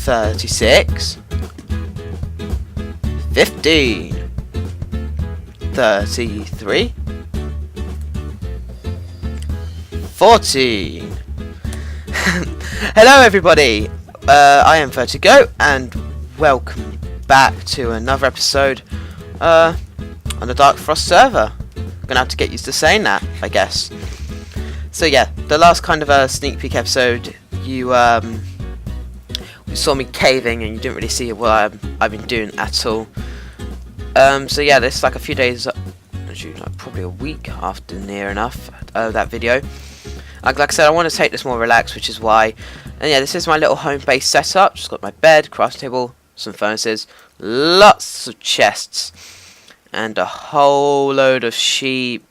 36, 15, 33, 14. Hello everybody, I am Vertigo and welcome back to another episode on the Darkfrost server. Gonna have to get used to saying that, I guess. So yeah, the last kind of a sneak peek episode, you saw me caving and you didn't really see what I've been doing at all. So yeah, this is like a few days, actually like probably a week after near enough that video. Like I said, I want to take this more relaxed, which is why. And yeah, this is my little home base setup. Just got my bed, crafting table, some furnaces, lots of chests, and a whole load of sheep,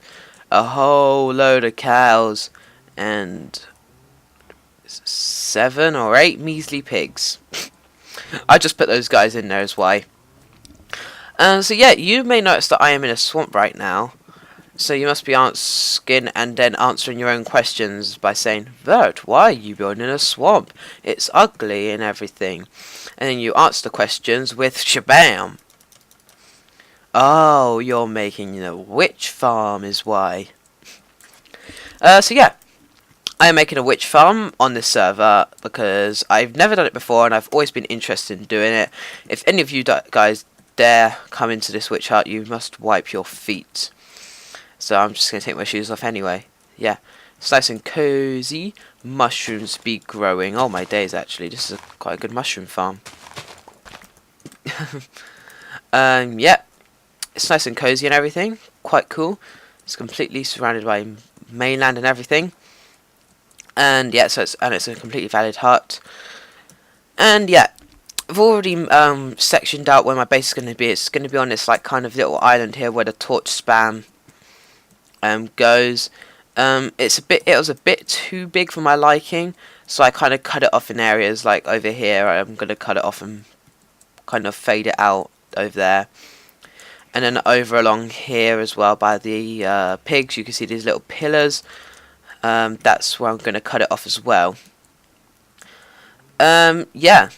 a whole load of cows, and 7 or 8 measly pigs. I just put those guys in there as why. So yeah, you may notice that I am in a swamp right now. So you must be asking and then answering your own questions by saying, Vert, why are you building in a swamp? It's ugly and everything. And then you answer the questions with shabam. Oh, you're making a witch farm is why. So yeah, I am making a witch farm on this server because I've never done it before and I've always been interested in doing it. If any of you guys dare come into this witch hut, you must wipe your feet. So I'm just going to take my shoes off anyway. Yeah, it's nice and cozy. Mushrooms be growing. Oh my days, actually, this is quite a good mushroom farm. Yeah, it's nice and cozy and everything. Quite cool. It's completely surrounded by mainland and everything. And yeah, so it's a completely valid hut. And yeah, I've already sectioned out where my base is going to be. It's going to be on this like kind of little island here where the torch spam goes. It was a bit too big for my liking, so I kind of cut it off in areas like over here. I'm going to cut it off and kind of fade it out over there. And then over along here as well by the pigs, you can see these little pillars. That's where I'm going to cut it off as well. Yeah.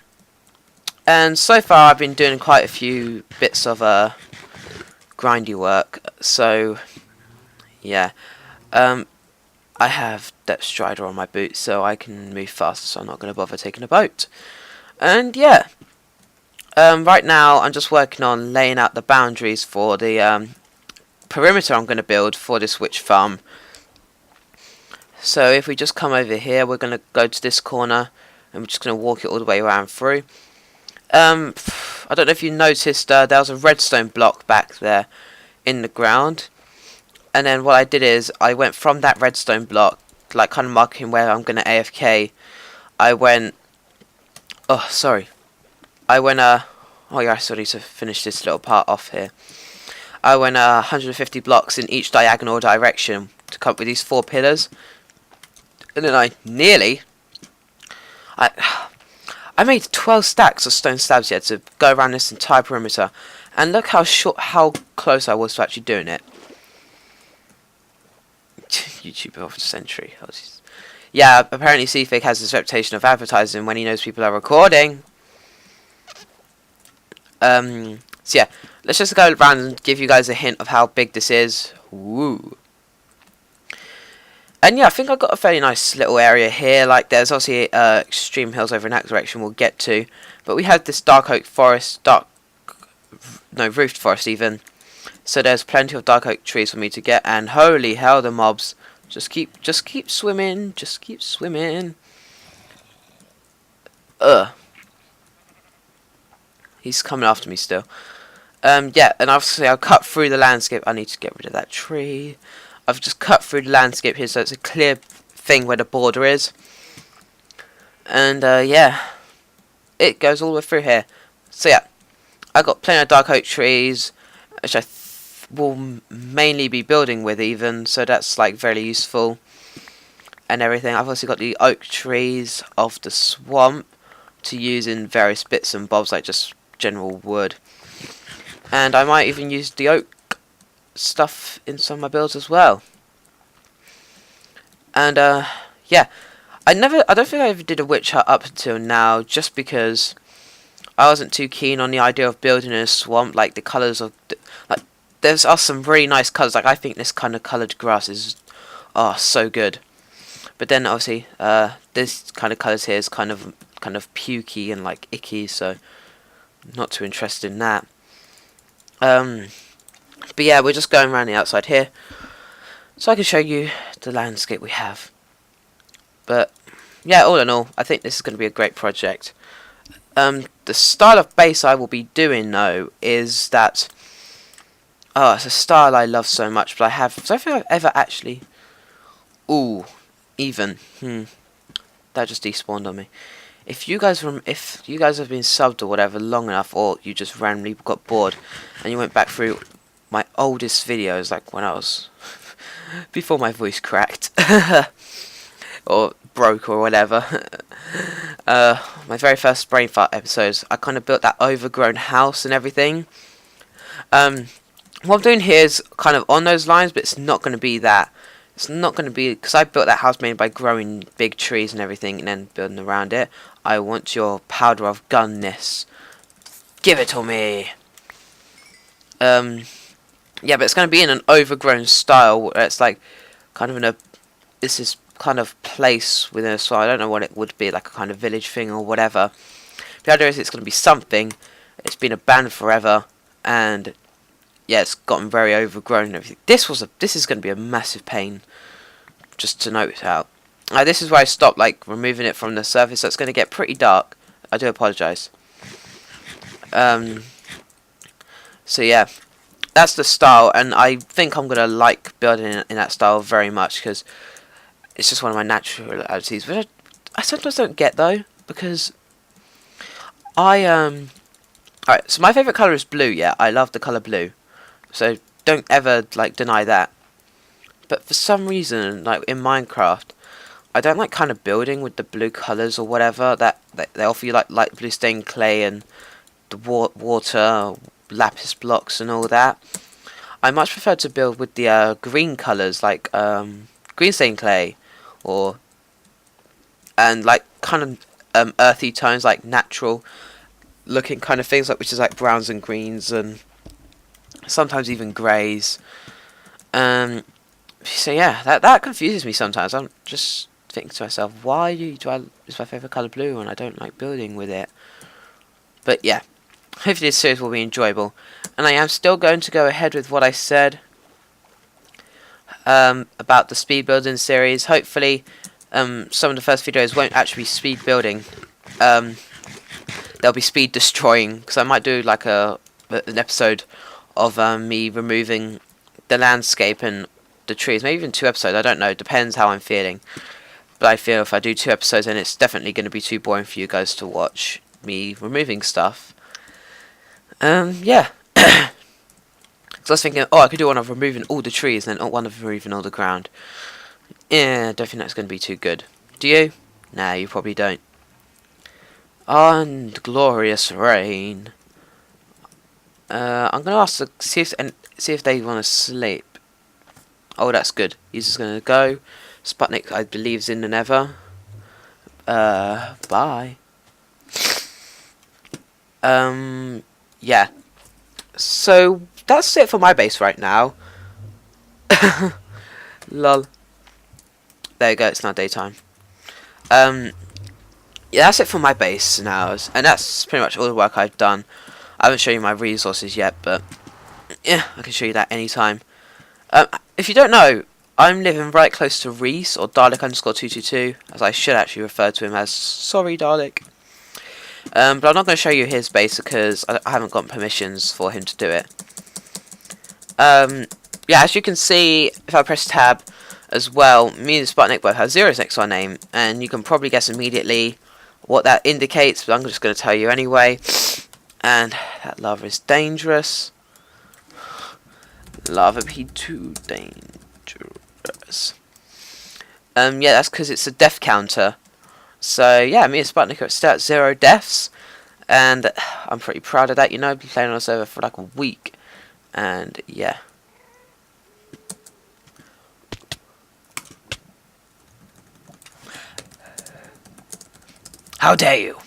And so far I've been doing quite a few bits of grindy work. So yeah. I have Depth Strider on my boot, so I can move faster, so I'm not going to bother taking a boat. And yeah. Right now I'm just working on laying out the boundaries for the perimeter I'm going to build for this witch farm. So if we just come over here, we're going to go to this corner and we're just going to walk it all the way around through. I don't know if you noticed, there was a redstone block back there in the ground. And then what I did is, I went from that redstone block, like kind of marking where I'm going to AFK. I went, oh yeah, I still need to finish this little part off here. I went 150 blocks in each diagonal direction to come up with these 4 pillars. And then I made 12 stacks of stone slabs here to go around this entire perimeter. And look how close I was to actually doing it. YouTuber of the century. Yeah, apparently Seafig has this reputation of advertising when he knows people are recording. So yeah, let's just go around and give you guys a hint of how big this is. Woo. And yeah, I think I've got a fairly nice little area here. Like, there's obviously extreme hills over in that direction we'll get to. But we have this dark oak forest, roofed forest even. So there's plenty of dark oak trees for me to get. And holy hell, the mobs. Just keep swimming. Just keep swimming. He's coming after me still. Yeah, and obviously I'll cut through the landscape. I need to get rid of that tree. I've just cut through the landscape here, so it's a clear thing where the border is. And yeah, it goes all the way through here. So yeah, I got plenty of dark oak trees, which I will mainly be building with even, so that's like very useful and everything. I've also got the oak trees of the swamp to use in various bits and bobs, like just general wood. And I might even use the oak stuff in some of my builds as well. And yeah, I don't think I ever did a witch hut up until now, just because I wasn't too keen on the idea of building in a swamp. Like the colours of like there's some really nice colours. Like I think this kind of coloured grass is so good. But then obviously this kind of colours here is kind of pukey and like icky, so not too interested in that. But yeah, we're just going around the outside here, so I can show you the landscape we have. But yeah, all in all, I think this is going to be a great project. The style of base I will be doing though is that it's a style I love so much, but I don't think I've ever actually. Ooh, even that just despawned on me. If you guys have been subbed or whatever long enough, or you just randomly got bored and you went back through my oldest videos, like when I was before my voice cracked or broke or whatever, my very first brain fart episodes, I kind of built that overgrown house and everything. What I'm doing here is kind of on those lines, but it's not going to be that. It's not going to be, because I built that house mainly by growing big trees and everything and then building around it. I want your powder of gunness. Give it to me. Yeah, but it's going to be in an overgrown style where it's like kind of in a, this is kind of place within a style. I don't know what it would be, like a kind of village thing or whatever. The idea is it's going to be something. It's been abandoned forever, and yeah, it's gotten very overgrown and everything. This is going to be a massive pain, just to note out. This is where I stopped like removing it from the surface, so it's going to get pretty dark. I do apologise. So yeah, that's the style, and I think I'm going to like building in that style very much, because it's just one of my naturalities, which I sometimes don't get though, because alright, so my favourite colour is blue. Yeah, I love the colour blue. So don't ever like deny that. But for some reason, like in Minecraft, I don't like kind of building with the blue colours or whatever that they offer you, like light blue stained clay and the water, lapis blocks and all that. I much prefer to build with the green colours, like green stained clay, and like kind of earthy tones, like natural looking kind of things, like which is like browns and greens and sometimes even greys. So yeah, that confuses me sometimes. I'm just thinking to myself, why is my favourite colour blue and I don't like building with it? But yeah, hopefully this series will be enjoyable, and I am still going to go ahead with what I said about the speed building series. Hopefully some of the first videos won't actually be speed building. They'll be speed destroying, because I might do like an episode of me removing the landscape and the trees, maybe even 2 episodes, I don't know, depends how I'm feeling. But I feel if I do 2 episodes, then it's definitely going to be too boring for you guys to watch me removing stuff. Yeah. So I was thinking, I could do one of removing all the trees and then one of removing all the ground. Yeah, I don't think that's going to be too good. Do you? Nah, you probably don't. And glorious rain. I'm gonna ask see if they want to sleep. Oh, that's good. He's just gonna go. Sputnik, I believe, is in the Nether. Bye. Yeah. So that's it for my base right now. Lol. There you go. It's now daytime. Yeah, that's it for my base now, and that's pretty much all the work I've done. I haven't shown you my resources yet, but yeah, I can show you that anytime. If you don't know, I'm living right close to Reese, or Dalek_222, as I should actually refer to him as. Sorry, Dalek. But I'm not going to show you his base because I haven't got permissions for him to do it. Yeah, as you can see, if I press tab as well, me and Sputnik both have zeros next to our name, and you can probably guess immediately what that indicates, but I'm just going to tell you anyway. And that lava is dangerous. Lava be too dangerous. Yeah, that's because it's a death counter. So yeah, me and Sputnik are still at 0 deaths, and I'm pretty proud of that. You know, I've been playing on a server for like a week, and yeah. How dare you?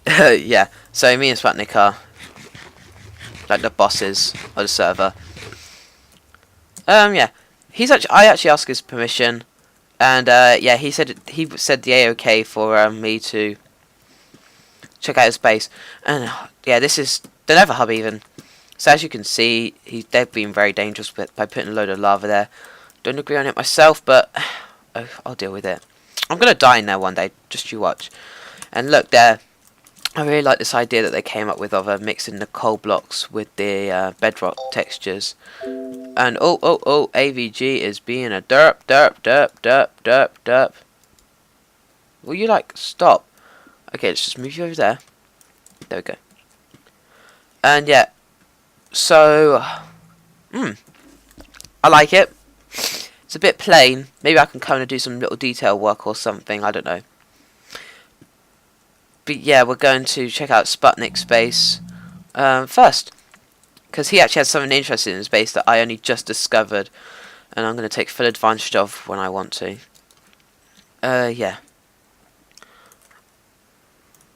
Yeah, so me and Sputnik are like the bosses of the server. Yeah, I actually asked his permission, and yeah, he said the A-OK for me to check out his base, and yeah, this is the Nether Hub even. So as you can see, they've been very dangerous by putting a load of lava there. Don't agree on it myself, but I'll deal with it. I'm gonna die in there one day. Just you watch. And look there. I really like this idea that they came up with of mixing the coal blocks with the bedrock textures. And oh, AVG is being a derp. Will you like stop? Okay, let's just move you over there. There we go. And yeah, so I like it. It's a bit plain. Maybe I can kind of do some little detail work or something. I don't know. But yeah, we're going to check out Sputnik's base first, because he actually has something interesting in his base that I only just discovered, and I'm going to take full advantage of when I want to. Yeah.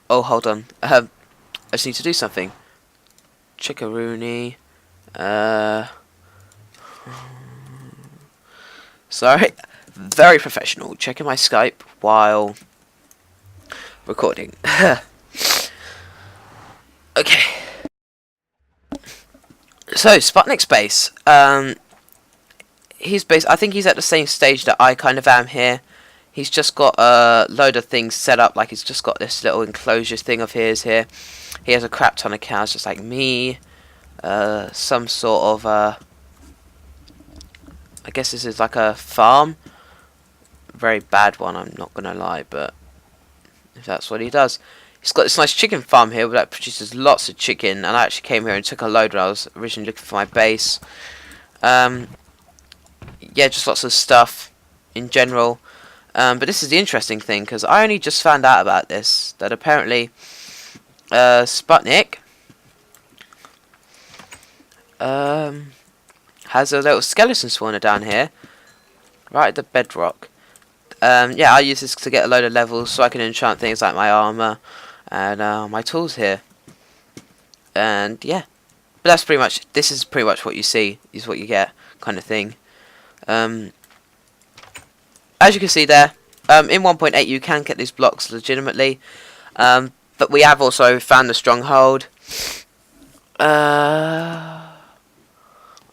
Oh, hold on. I just need to do something. Chickaroony. Sorry. Very professional. Checking my Skype while recording. Okay. So, Sputnik's base. His base, I think he's at the same stage that I kind of am here. He's just got a load of things set up, like he's just got this little enclosure thing of his here. He has a crap ton of cows, just like me. Some sort of, I guess this is like a farm. Very bad one, I'm not gonna lie, but if that's what he does. He's got this nice chicken farm here that produces lots of chicken, and I actually came here and took a load when I was originally looking for my base. Yeah, just lots of stuff in general. But this is the interesting thing, because I only just found out about this, that apparently Sputnik has a little skeleton spawner down here, right at the bedrock. Yeah, I use this to get a load of levels so I can enchant things like my armor and my tools here. And yeah, but that's pretty much, this is pretty much what you see, is what you get, kind of thing. As you can see there, in 1.8 you can get these blocks legitimately, but we have also found the stronghold. I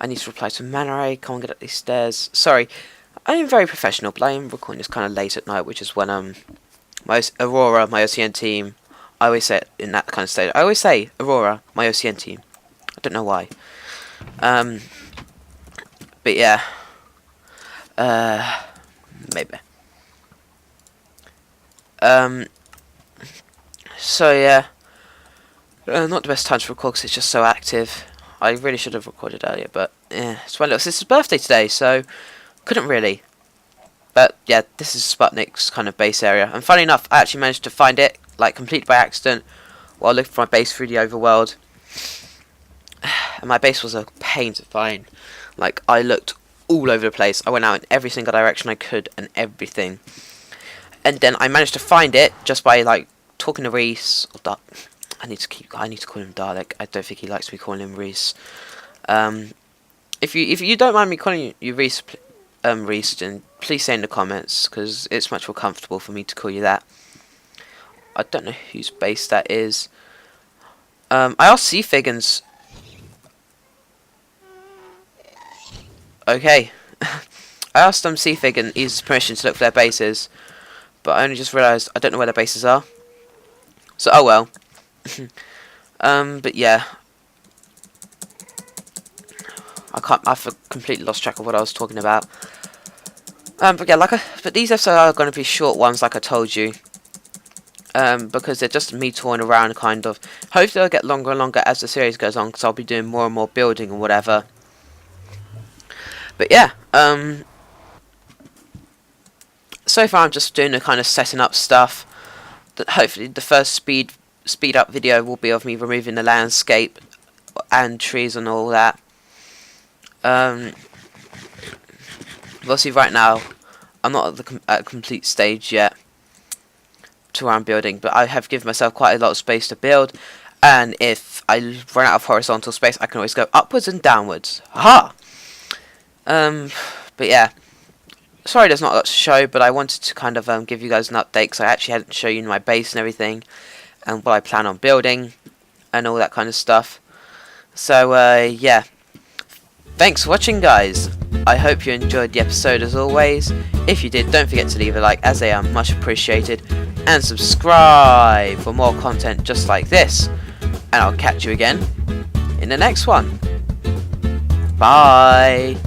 need to reply to Manare, come on, get up these stairs. Sorry, I am very professional, but I am recording this kind of late at night, which is when my Aurora, my OCN team, I always say it in that kind of state. I always say Aurora, my OCN team. I don't know why. But yeah. Maybe. So yeah. Not the best time to record because it's just so active. I really should have recorded earlier, but yeah. It's my little sister's birthday today, so couldn't really. But yeah, this is Sputnik's kind of base area. And funny enough, I actually managed to find it, like, completely by accident, while looking for my base through the overworld. And my base was a pain to find. Like, I looked all over the place. I went out in every single direction I could and everything. And then I managed to find it just by, like, talking to Reese. Or I need to call him Dalek. I don't think he likes me calling him Reese. If you don't mind me calling you Reese, Reese, then please say in the comments, because it's much more comfortable for me to call you that. I don't know whose base that is. I asked Sea Figgins. Okay. I asked them Sea Fig and his permission to look for their bases, but I only just realised I don't know where their bases are. So oh well. But yeah. I've completely lost track of what I was talking about. But yeah, but these episodes are going to be short ones, like I told you. Because they're just me touring around, kind of. Hopefully they'll get longer and longer as the series goes on, because I'll be doing more and more building and whatever. But yeah, so far I'm just doing the kind of setting up stuff. That hopefully the first speed up video will be of me removing the landscape and trees and all that. Obviously right now I'm not at a complete stage yet to where I'm building, but I have given myself quite a lot of space to build, and if I run out of horizontal space, I can always go upwards and downwards. Aha! But yeah, sorry there's not a lot to show, but I wanted to kind of give you guys an update, because I actually hadn't shown you my base and everything, and what I plan on building, and all that kind of stuff. So, yeah. Thanks for watching, guys. I hope you enjoyed the episode as always. If you did, don't forget to leave a like, as they are much appreciated, and subscribe for more content just like this. And I'll catch you again in the next one. Bye.